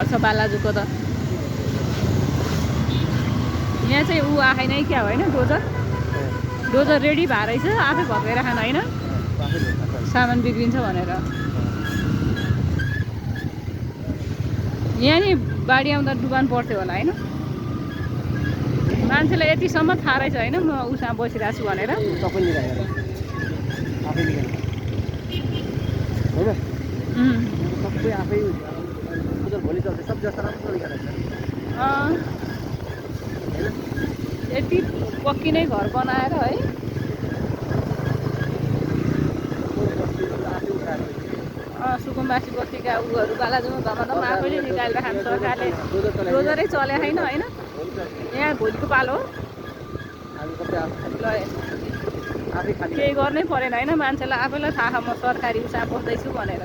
छ बालाजुको त यहाँ चाहिँ ऊ आएन क्या होइन डोजर रेडी भएर रहेछ आफै भत्काएर खान होइन सामान बिग्रिन्छ भनेर यहाँ नि बाढी आउँदा डुबान पर्थ्यो होला होइन मान्छेलाई यतिसम्म थाहा रहेछ होइन म उसँग बसिरहेको छु भनेर यति पक्की नै घर बनाएर है सुकुम्बासी बस्तीका उहरू बालाजुमा धमाधम आफैले निकालेर खान्छ सरकारले डोजरै चले होइन होइन यहाँ भोलिको पालो हो केही गर्नै परेन होइन मान्छेलाई आफैलाई थाहा म सरकारी उसा बस्दैछु भनेर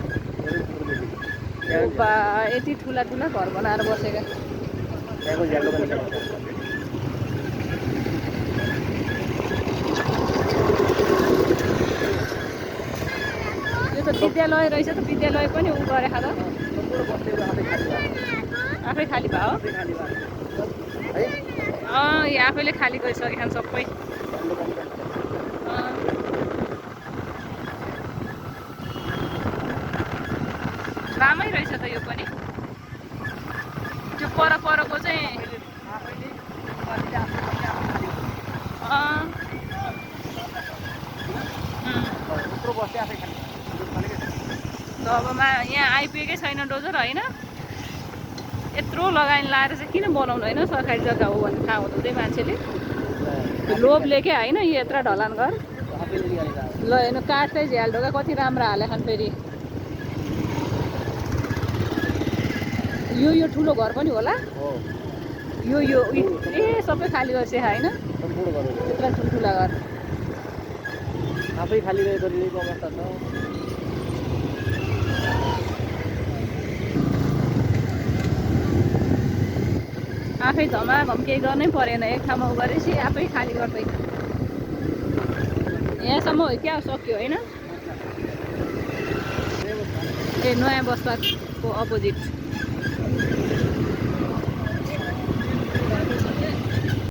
यति ठुला ठुला घर बनाएर बसेका यो त विद्यालय रहेछ त विद्यालय पनि उ गरेको त आफै खाली भयो यो आफैले खाली गरिसकेका सबै रामै रहेछ त यो पनि त्यो परको चाहिँ अब यहाँ आइपुगेकै छैन डोजर होइन यत्रो लगानी लाएर चाहिँ किन बनाउनु होइन सरकारी जग्गा हो भन्ने थाहा हुँदै मान्छेले लोभले क्या होइन यो यत्रो ढलान घर ल हेर्नु काठ चाहिँ झ्याल ढोका कति राम्रो हालेछन् फेरि यो ठुलो घर पनि होला यो ए सबै खाली गरिसके होइन यत्रो ठुल्ठुला घर आफै खाली गरिएको अवस्था छ आफै धमाधम केही गर्नै परेन एक ठाउँमा उ गरेपछि आफै खाली गर्दै यहाँसम्म हो क्या सक्यो होइन ए नयाँ बस्दाको अपोजिट